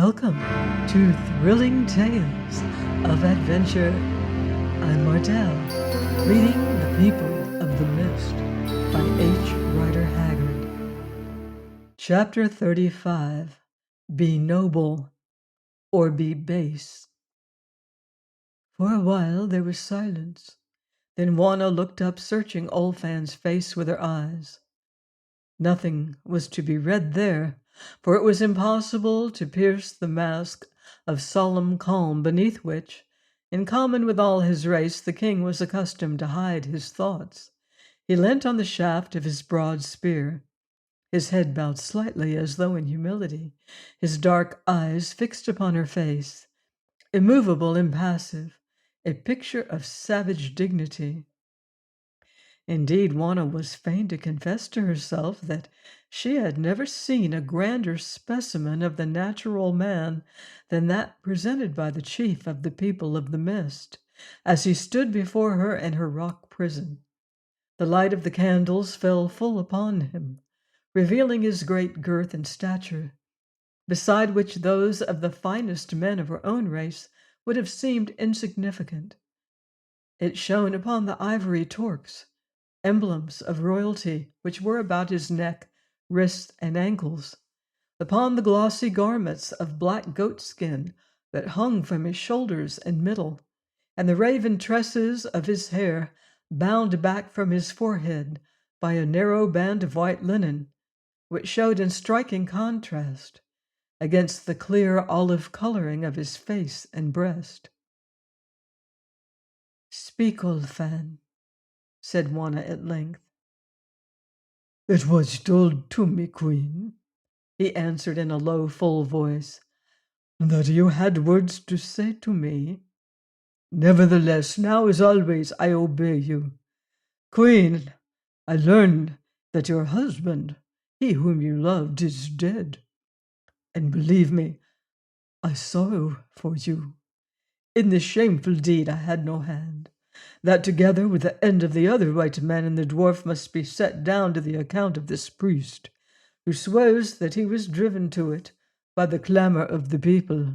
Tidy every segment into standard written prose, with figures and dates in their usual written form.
Welcome to Thrilling Tales of Adventure. I'm Martel, reading The People of the Mist by H. Rider Haggard. Chapter 35, Be Noble or Be Base. For a while there was silence. Then Juana looked up, searching Olfan's face with her eyes. Nothing was to be read there, for it was impossible to pierce the mask of solemn calm beneath which, in common with all his race, the king was accustomed to hide his thoughts. He leant on the shaft of his broad spear, his head bowed slightly as though in humility, his dark eyes fixed upon her face, immovable, impassive, a picture of savage dignity. Indeed, Juana was fain to confess to herself that she had never seen a grander specimen of the natural man than that presented by the chief of the People of the Mist, as he stood before her in her rock prison. The light of the candles fell full upon him, revealing his great girth and stature, beside which those of the finest men of her own race would have seemed insignificant. It shone upon the ivory torques, emblems of royalty, which were about his neck, wrists, and ankles, upon the glossy garments of black goatskin that hung from his shoulders and middle, and the raven tresses of his hair bound back from his forehead by a narrow band of white linen, which showed in striking contrast against the clear olive coloring of his face and breast. "Speak, Olfan," said Juana at length. "It was told to me, Queen," he answered in a low, full voice, "that you had words to say to me. Nevertheless, now as always, I obey you. Queen, I learned that your husband, he whom you loved, is dead. And believe me, I sorrow for you. In this shameful deed I had no hand. That together with the end of the other white man and the dwarf must be set down to the account of this priest, who swears that he was driven to it by the clamor of the people.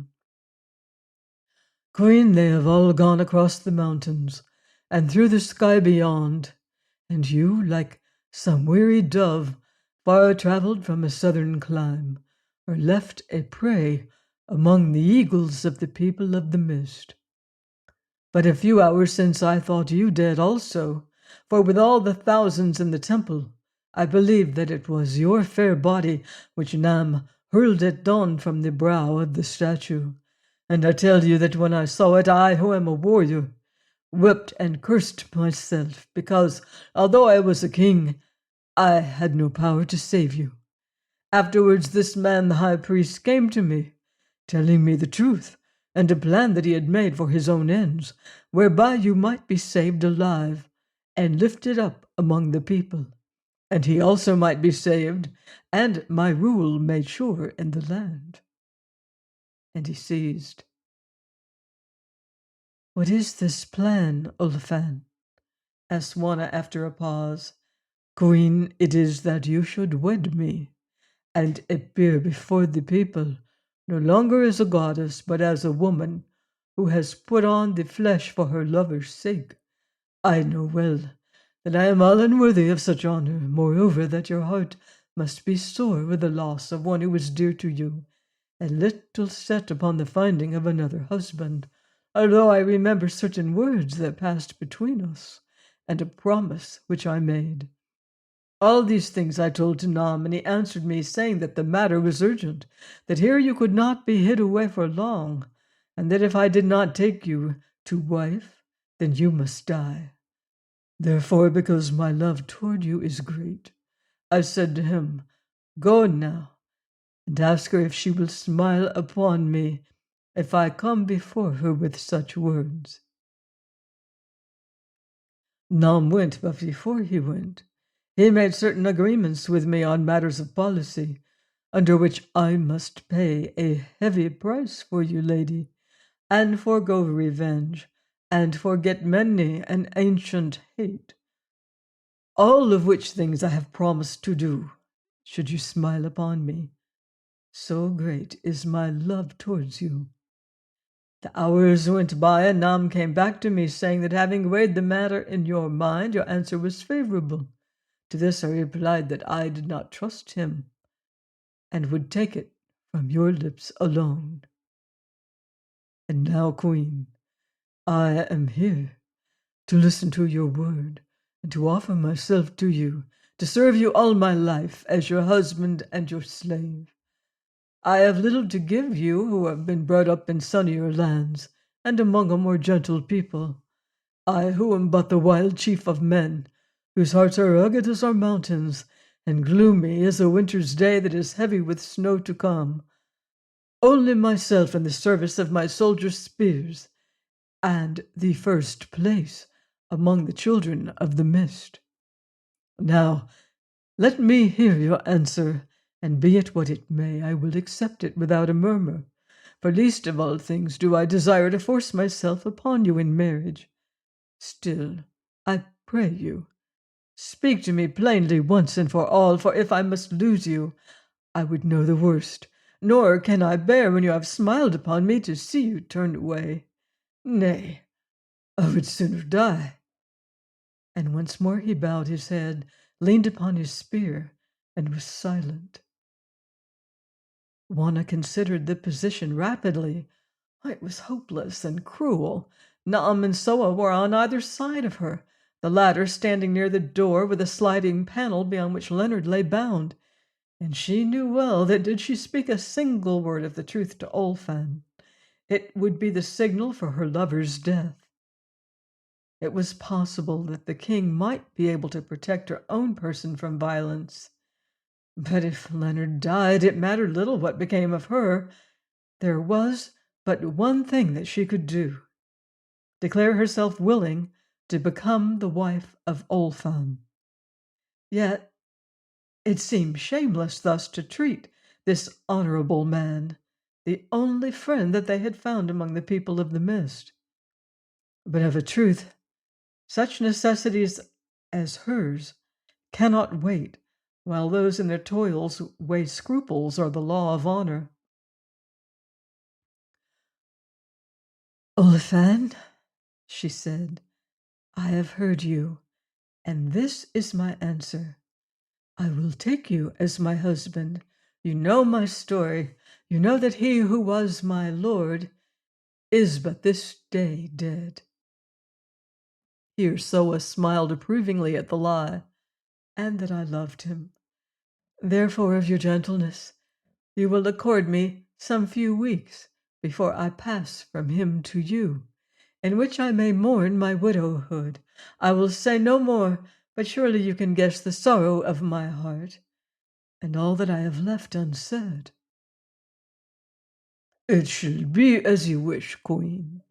Queen, they have all gone across the mountains and through the sky beyond, and you, like some weary dove far traveled from a southern clime, are left a prey among the eagles of the People of the Mist. But a few hours since I thought you dead also, for with all the thousands in the temple, I believed that it was your fair body which Nam hurled at dawn from the brow of the statue. And I tell you that when I saw it, I, who am a warrior, wept and cursed myself, because, although I was a king, I had no power to save you. Afterwards this man, the high priest, came to me, telling me the truth, and a plan that he had made for his own ends, whereby you might be saved alive and lifted up among the people, and he also might be saved, and my rule made sure in the land." And he ceased. "What is this plan, Olfan?" asked Juana after a pause. "Queen, it is that you should wed me, and appear before the people no longer as a goddess, but as a woman who has put on the flesh for her lover's sake. I know well that I am all unworthy of such honor, moreover that your heart must be sore with the loss of one who was dear to you, and little set upon the finding of another husband, although I remember certain words that passed between us, and a promise which I made. All these things I told to Nam, and he answered me, saying that the matter was urgent, that here you could not be hid away for long, and that if I did not take you to wife, then you must die. Therefore, because my love toward you is great, I said to him, Go now, and ask her if she will smile upon me if I come before her with such words." Nam went, but before he went, he made certain agreements with me on matters of policy, under which I must pay a heavy price for you, lady, and forego revenge, and forget many an ancient hate. All of which things I have promised to do, should you smile upon me. so great is my love towards you. The hours went by, and Nam came back to me, saying that having weighed the matter in your mind, your answer was favorable. To this I replied that I did not trust him, and would take it from your lips alone. And now, Queen, I am here to listen to your word, and to offer myself to you, to serve you all my life as your husband and your slave. I have little to give you who have been brought up in sunnier lands, and among a more gentle people. I who am but the wild chief of men, whose hearts are rugged as our mountains, and gloomy as a winter's day that is heavy with snow to come. Only myself in the service of my soldiers' spears, and the first place among the children of the mist. Now, let me hear your answer, and be it what it may, I will accept it without a murmur. For least of all things do I desire to force myself upon you in marriage. Still, I pray you, speak to me plainly once and for all, for if I must lose you, I would know the worst, nor can I bear when you have smiled upon me to see you turn away. Nay, I would sooner die. And once more he bowed his head, leaned upon his spear, and was silent. Juana considered the position rapidly. It was hopeless and cruel. Naam and Soa were on either side of her, the latter standing near the door with a sliding panel beyond which Leonard lay bound. And she knew well that did she speak a single word of the truth to Olfan, it would be the signal for her lover's death. It was possible that the king might be able to protect her own person from violence. But if Leonard died, it mattered little what became of her. There was but one thing that she could do: declare herself willing to become the wife of Olfan. Yet it seemed shameless thus to treat this honorable man, the only friend that they had found among the people of the mist. But of a truth, such necessities as hers cannot wait, while those in their toils weigh scruples or the law of honor. Olifan, she said, I have heard you, and this is my answer. I will take you as my husband. You know my story. You know that he who was my lord is but this day dead. Here Soa smiled approvingly at the lie, and that I loved him. Therefore, of your gentleness, you will accord me some few weeks before I pass from him to you, in which I may mourn my widowhood. I will say no more, but surely you can guess the sorrow of my heart, and all that I have left unsaid. It shall be as you wish, Queen,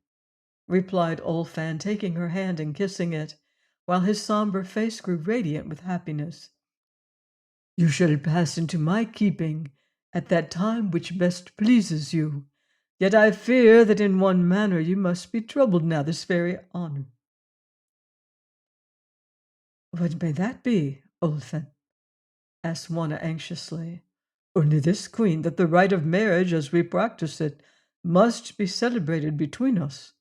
replied Olfan, taking her hand and kissing it, while his sombre face grew radiant with happiness. You shall pass into my keeping at that time which best pleases you. Yet I fear that in one manner you must be troubled now this very honor. What may that be, Olfan? Asked Juana anxiously. Only this, Queen, that the rite of marriage as we practice it must be celebrated between us.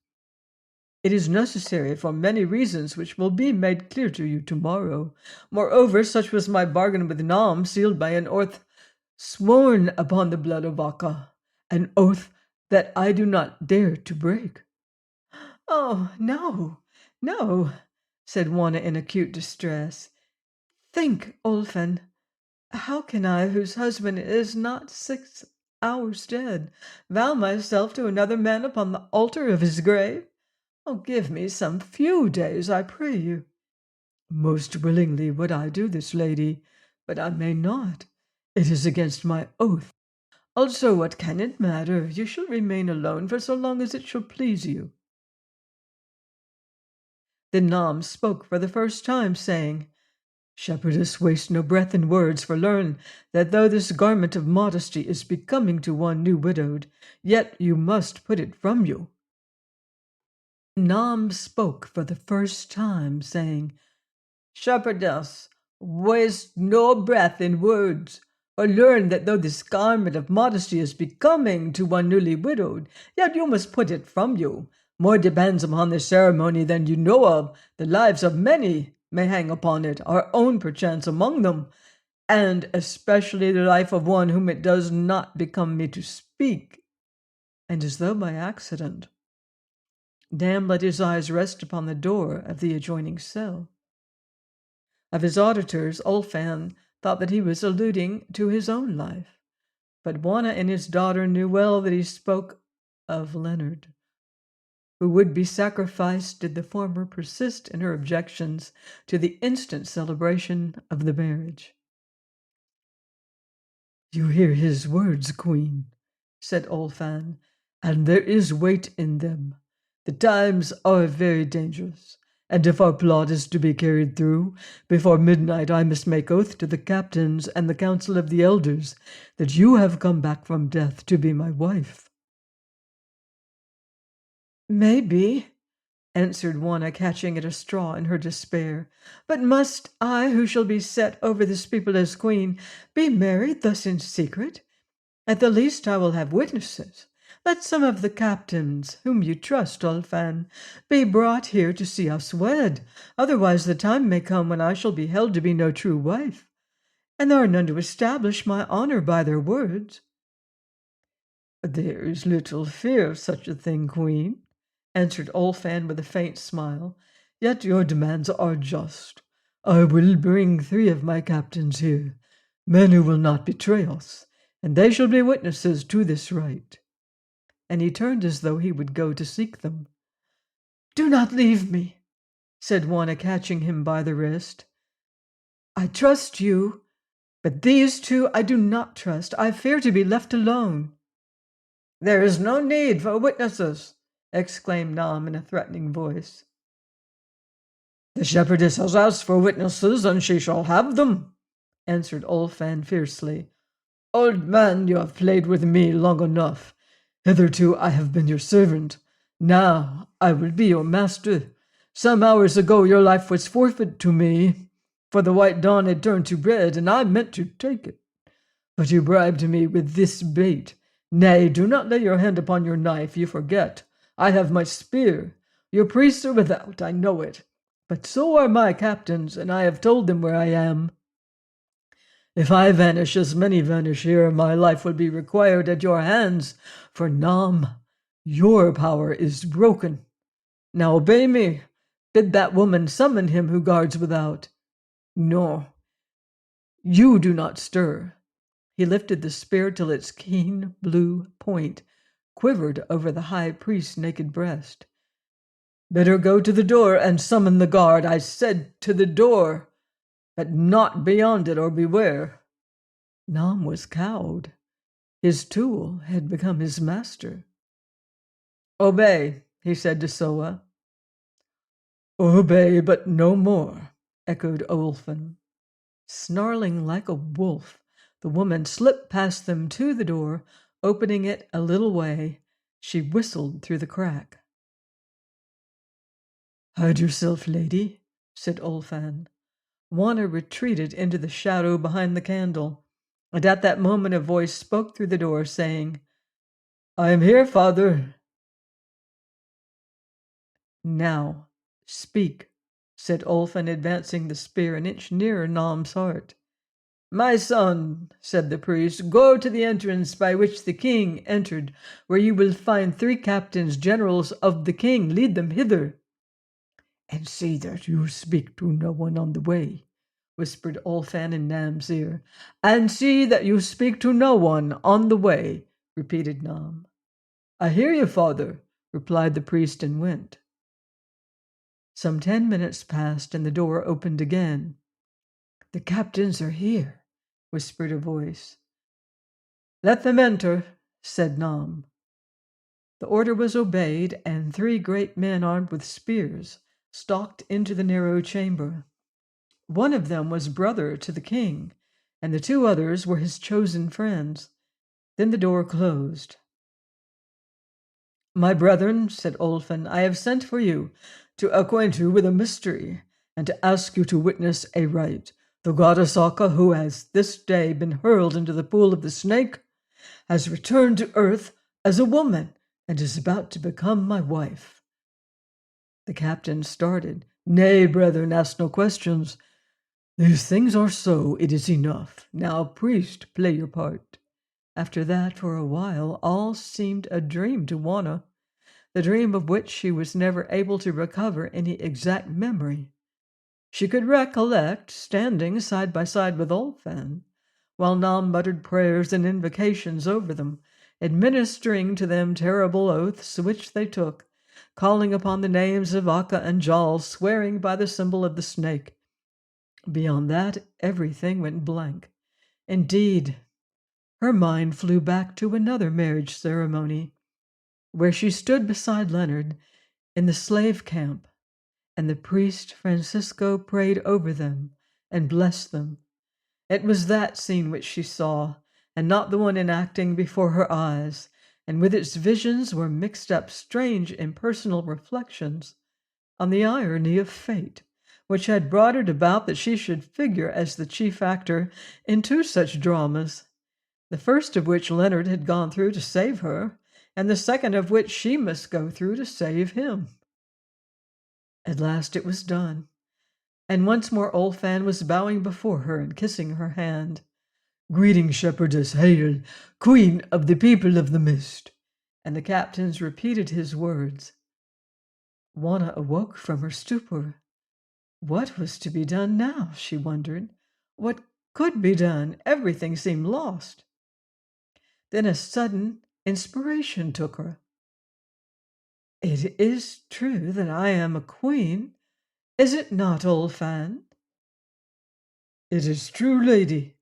It is necessary for many reasons which will be made clear to you tomorrow. Moreover, such was my bargain with Nam, sealed by an oath sworn upon the blood of Akka, an oath that I do not dare to break. Oh, no, no, said Juana in acute distress. Think, Olfan, how can I, whose husband is not 6 hours dead, vow myself to another man upon the altar of his grave? Oh, give me some few days, I pray you. Most willingly would I do this, lady, but I may not. It is against my oath. Also, what can it matter? You shall remain alone for so long as it shall please you. Then Nam spoke for the first time, saying, Shepherdess, waste no breath in words, for learn that though this garment of modesty is becoming to one new widowed, yet you must put it from you. Nam spoke for the first time, saying, Shepherdess, waste no breath in words, or learn that though this garment of modesty is becoming to one newly widowed, yet you must put it from you. More depends upon the ceremony than you know of. The lives of many may hang upon it, our own perchance among them, and especially the life of one whom it does not become me to speak. And as though by accident, Dan let his eyes rest upon the door of the adjoining cell. Of his auditors, Ulfan thought that he was alluding to his own life, but Juana and his daughter knew well that he spoke of Leonard, who would be sacrificed did the former persist in her objections to the instant celebration of the marriage. "You hear his words, Queen," said Ulfan, "and there is weight in them. The times are very dangerous, and if our plot is to be carried through, before midnight I must make oath to the captains and the council of the elders that you have come back from death to be my wife." "Maybe," answered Juana, catching at a straw in her despair. "But must I, who shall be set over this people as queen, be married thus in secret? At the least I will have witnesses. Let some of the captains, whom you trust, Ulfan, be brought here to see us wed. Otherwise the time may come when I shall be held to be no true wife, and there are none to establish my honor by their words." "There is little fear of such a thing, Queen," answered Ulfan with a faint smile. "Yet your demands are just. I will bring 3 of my captains here, men who will not betray us, and they shall be witnesses to this rite." And he turned as though he would go to seek them. "Do not leave me," said Juana, catching him by the wrist. "I trust you, but these 2 I do not trust. I fear to be left alone." "There is no need for witnesses," exclaimed Nam in a threatening voice. "The shepherdess has asked for witnesses, and she shall have them," answered Ulfan fiercely. "Old man, you have played with me long enough. Hitherto I have been your servant. Now I will be your master. Some hours ago your life was forfeit to me, for the white dawn had turned to red, and I meant to take it. But you bribed me with this bait. Nay, do not lay your hand upon your knife. You forget. I have my spear. Your priests are without, I know it. But so are my captains, and I have told them where I am. If I vanish as many vanish here, my life will be required at your hands, for Nam, your power is broken. Now obey me. Bid that woman summon him who guards without. No, you do not stir." He lifted the spear till its keen blue point quivered over the high priest's naked breast. "Bid her go to the door and summon the guard. I said to the door, but not beyond it, or beware." Nam was cowed. His tool had become his master. "Obey," he said to Soa. "Obey, but no more," echoed Ulfan. Snarling like a wolf, the woman slipped past them to the door. Opening it a little way, she whistled through the crack. "Hide yourself, lady," said Ulfan. Juana retreated into the shadow behind the candle, and at that moment a voice spoke through the door, saying, "I am here, father." "Now, speak," said Ulfan, advancing the spear an inch nearer Nam's heart. "My son," said the priest, "go to the entrance by which the king entered, where you will find 3 captains, generals of the king. Lead them hither." "And see that you speak to no one on the way," whispered Ulfan in Nam's ear. "And see that you speak to no one on the way," repeated Nam. "I hear you, father," replied the priest, and went. Some 10 minutes passed, and the door opened again. "The captains are here," whispered a voice. "Let them enter," said Nam. The order was obeyed, and 3 great men armed with spears stalked into the narrow chamber. One of them was brother to the king, and the 2 others were his chosen friends. Then the door closed. "My brethren," said Ulfan, "I have sent for you to acquaint you with a mystery, and to ask you to witness a rite. The goddess Akka, who has this day been hurled into the pool of the snake, has returned to earth as a woman and is about to become my wife." The captain started. "Nay, brethren, ask no questions. These things are so, it is enough. Now, priest, play your part." After that, for a while, all seemed a dream to Juana, the dream of which she was never able to recover any exact memory. She could recollect standing side by side with Olfan, while Nam muttered prayers and invocations over them, administering to them terrible oaths which they took, calling upon the names of Akka and Jal, swearing by the symbol of the snake. Beyond that, everything went blank. Indeed, her mind flew back to another marriage ceremony, where she stood beside Leonard in the slave camp, and the priest Francisco prayed over them and blessed them. It was that scene which she saw, and not the one enacting before her eyes, and with its visions were mixed up strange impersonal reflections on the irony of fate, which had brought it about that she should figure as the chief actor in two such dramas, the first of which Leonard had gone through to save her, and the second of which she must go through to save him. At last it was done, and once more Olfan was bowing before her and kissing her hand. "Greeting, shepherdess, hail, queen of the people of the mist." And the captains repeated his words. Juana awoke from her stupor. What was to be done now, she wondered. What could be done? Everything seemed lost. Then a sudden inspiration took her. "It is true that I am a queen, is it not, Olfan?" "It is true, lady."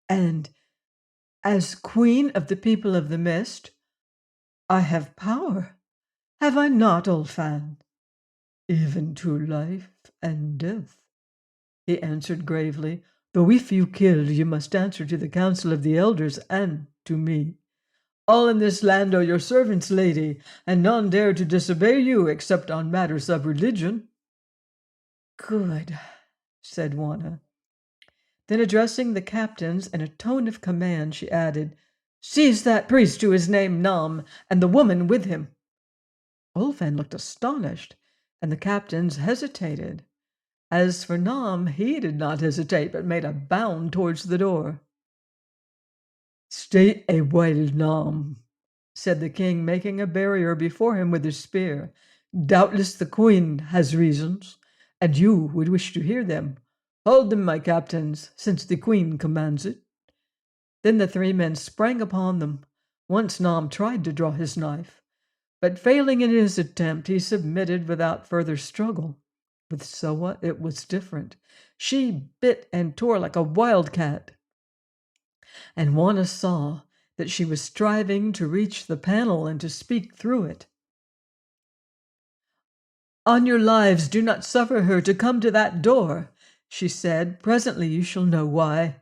"And as queen of the people of the mist, I have power, have I not, Olfan?" "Even to life and death," he answered gravely, "though if you kill, you must answer to the council of the elders and to me. All in this land are your servants, lady, and none dare to disobey you except on matters of religion." "Good," said Juana. Then addressing the captains in a tone of command, she added, "Seize that priest who is named Nam, and the woman with him." Olfan looked astonished, and the captains hesitated. As for Nam, he did not hesitate, but made a bound towards the door. "Stay a while, Nam," said the king, making a barrier before him with his spear. "Doubtless the queen has reasons, and you would wish to hear them. Hold them, my captains, since the queen commands it." Then the three men sprang upon them. Once Nam tried to draw his knife, but failing in his attempt, he submitted without further struggle. With Soa it was different. She bit and tore like a wildcat, and Juana saw that she was striving to reach the panel and to speak through it. "On your lives, do not suffer her to come to that door," she said. "Presently you shall know why."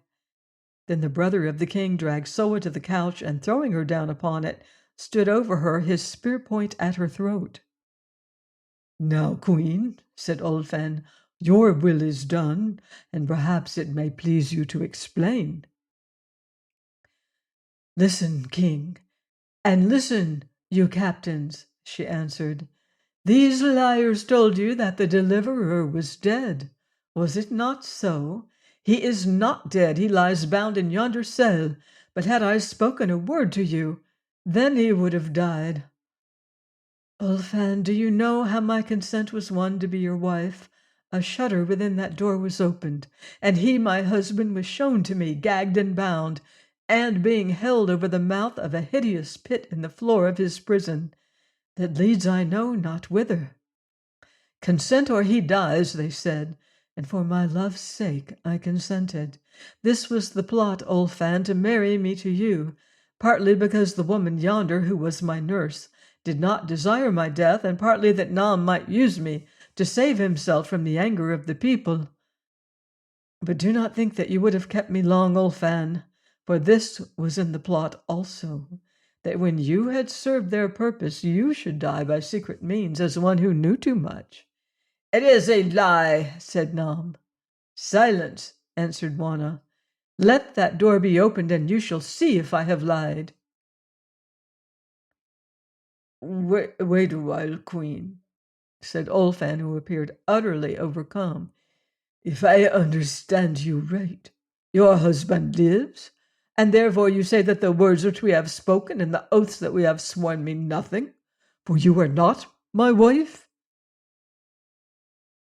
Then the brother of the king dragged Soa to the couch, and throwing her down upon it, stood over her, his spear point at her throat. "Now, queen," said Olfan, "your will is done, and perhaps it may please you to explain." "Listen, king, and listen, you captains," she answered. "These liars told you that the deliverer was dead. Was it not so? He is not dead. He lies bound in yonder cell. But had I spoken a word to you, then he would have died. Olfan, do you know how my consent was won to be your wife? A shutter within that door was opened, and he, my husband, was shown to me, gagged and bound, and being held over the mouth of a hideous pit in the floor of his prison, that leads I know not whither. Consent or he dies, they said, and for my love's sake I consented. This was the plot, Olfan, to marry me to you, partly because the woman yonder, who was my nurse, did not desire my death, and partly that Nam might use me to save himself from the anger of the people. But do not think that you would have kept me long, Olfan, for this was in the plot also, that when you had served their purpose, you should die by secret means as one who knew too much." "It is a lie," said Nam. "Silence," answered Juana. Let that door be opened, and you shall see if I have lied. Wait a while, Queen, said Olfan, who appeared utterly overcome. If I understand you right, your husband lives, and therefore you say that the words which we have spoken and the oaths that we have sworn mean nothing, for you are not my wife?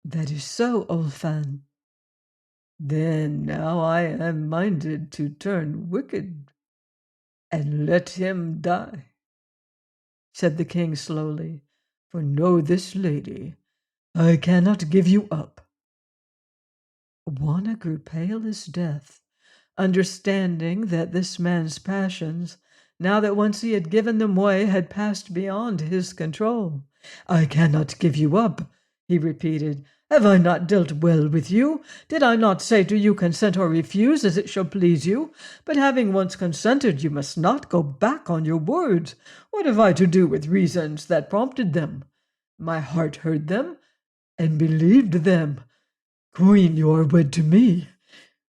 That is so, Olfan. Then now I am minded to turn wicked and let him die, said the king slowly. For know this, lady, I cannot give you up. Juana grew pale as death, understanding that this man's passions, now that once he had given them way, had passed beyond his control. I cannot give you up, he repeated. Have I not dealt well with you? Did I not say to you, consent or refuse, as it shall please you? But having once consented, you must not go back on your words. What have I to do with reasons that prompted them? My heart heard them and believed them. Queen, you are wed to me.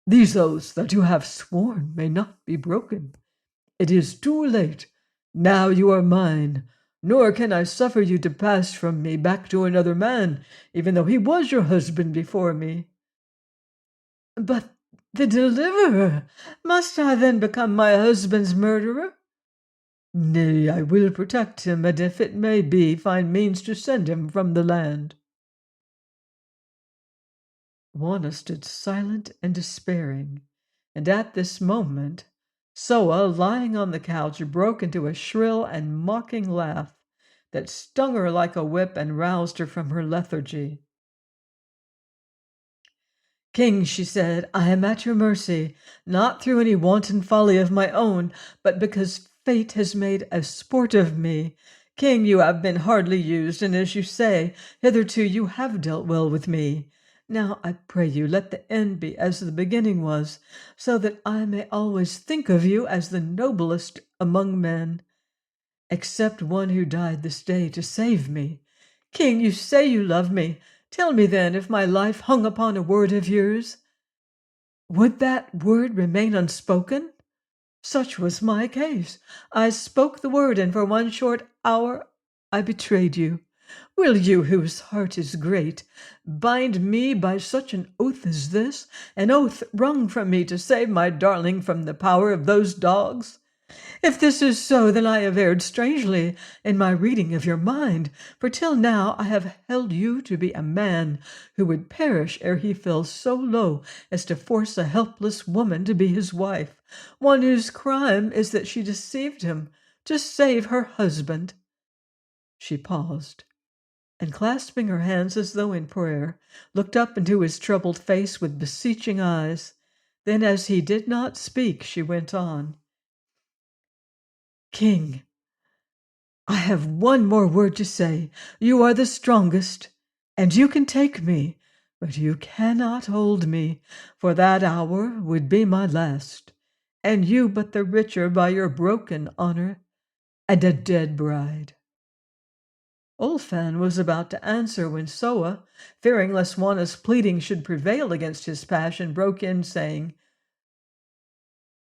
These oaths that you have sworn may not be broken. It is too late. Now you are mine, nor can I suffer you to pass from me back to another man, even though he was your husband before me. But the deliverer, must I then become my husband's murderer? Nay, I will protect him, and if it may be, find means to send him from the land. Juana stood silent and despairing, and at this moment Soa, lying on the couch, broke into a shrill and mocking laugh that stung her like a whip and roused her from her lethargy. King, she said, I am at your mercy, not through any wanton folly of my own, but because fate has made a sport of me. King, you have been hardly used, and as you say, hitherto you have dealt well with me. Now, I pray you, let the end be as the beginning was, so that I may always think of you as the noblest among men. Except one who died this day to save me. King, you say you love me. Tell me then if my life hung upon a word of yours. Would that word remain unspoken? Such was my case. I spoke the word, and for one short hour I betrayed you. Will you, whose heart is great, bind me by such an oath as this, an oath wrung from me to save my darling from the power of those dogs? If this is so, then I have erred strangely in my reading of your mind, for till now I have held you to be a man who would perish ere he fell so low as to force a helpless woman to be his wife, one whose crime is that she deceived him to save her husband. She paused, and clasping her hands as though in prayer, looked up into his troubled face with beseeching eyes. Then, as he did not speak, she went on. King, I have one more word to say. You are the strongest, and you can take me, but you cannot hold me, for that hour would be my last, and you but the richer by your broken honor and a dead bride. Olfan was about to answer when Soa, fearing lest Juana's pleading should prevail against his passion, broke in, saying,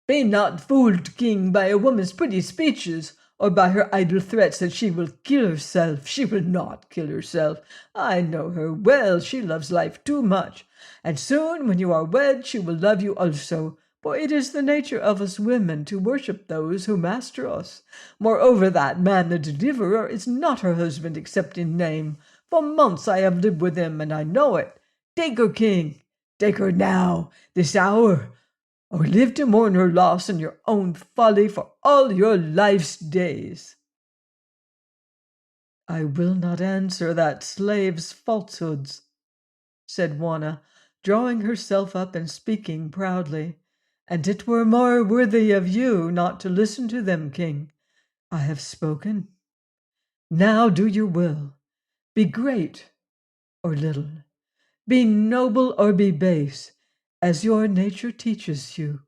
Be not fooled, King, by a woman's pretty speeches, or by her idle threats that she will kill herself. She will not kill herself. I know her well. She loves life too much. And soon, when you are wed, she will love you also. For it is the nature of us women to worship those who master us. Moreover, that man, the deliverer, is not her husband except in name. For months I have lived with him, and I know it. Take her, King. Take her now, this hour, or live to mourn her loss and your own folly for all your life's days. I will not answer that slave's falsehoods, said Juana, drawing herself up and speaking proudly. And it were more worthy of you not to listen to them, King. I have spoken. Now do your will. Be great or little. Be noble or be base, as your nature teaches you.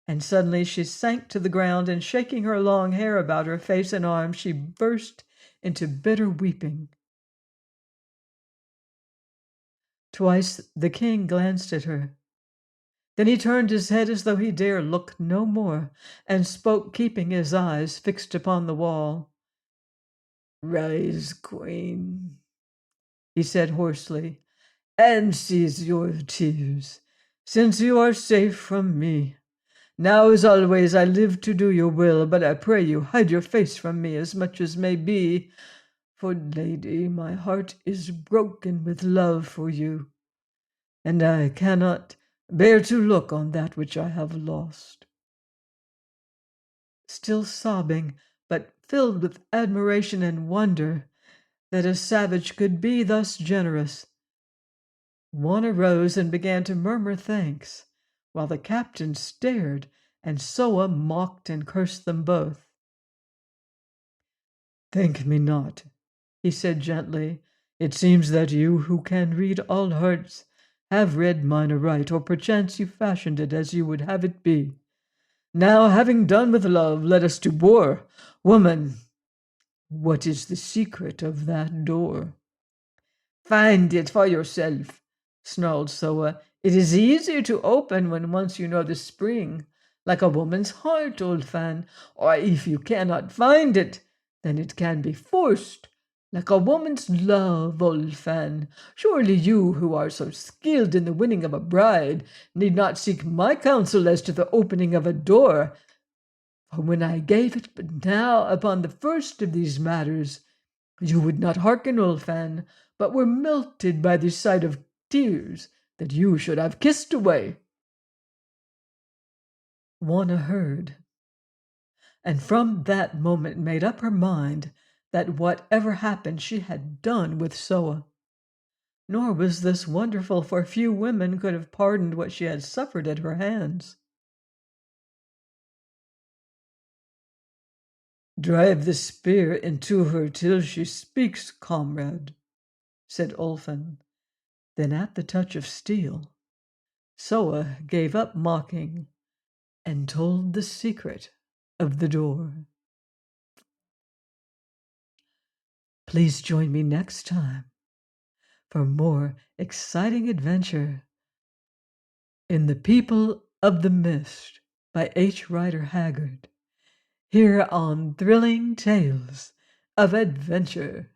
And suddenly she sank to the ground, and shaking her long hair about her face and arms, she burst into bitter weeping. Twice the king glanced at her, Then he turned his head as though he dare look no more, and spoke, keeping his eyes fixed upon the wall. "Rise, Queen," he said hoarsely, "and cease your tears, since you are safe from me. Now, as always, I live to do your will, but I pray you hide your face from me as much as may be, for, lady, my heart is broken with love for you, and I cannot bear to look on that which I have lost." Still sobbing, but filled with admiration and wonder that a savage could be thus generous, one arose and began to murmur thanks, while the captain stared, and Soa mocked and cursed them both. "Thank me not," he said gently. "It seems that you, who can read all hearts, have read mine aright, or perchance you fashioned it as you would have it be. Now, having done with love, let us to war. Woman, what is the secret of that door?" "Find it for yourself," snarled Soa. "It is easier to open when once you know the spring, like a woman's heart, old Fan. Or if you cannot find it, then it can be forced, like a woman's love, old Fan. Surely you, who are so skilled in the winning of a bride, need not seek my counsel as to the opening of a door. For when I gave it but now upon the first of these matters, you would not hearken, old Fan, but were melted by the sight of tears that you should have kissed away." Wanna heard, and from that moment made up her mind that whatever happened she had done with Soa. Nor was this wonderful, for few women could have pardoned what she had suffered at her hands. "Drive the spear into her till she speaks, comrade," said Ulfin. Then at the touch of steel, Soa gave up mocking and told the secret of the door. Please join me next time for more exciting adventure in The People of the Mist by H. Rider Haggard, here on Thrilling Tales of Adventure.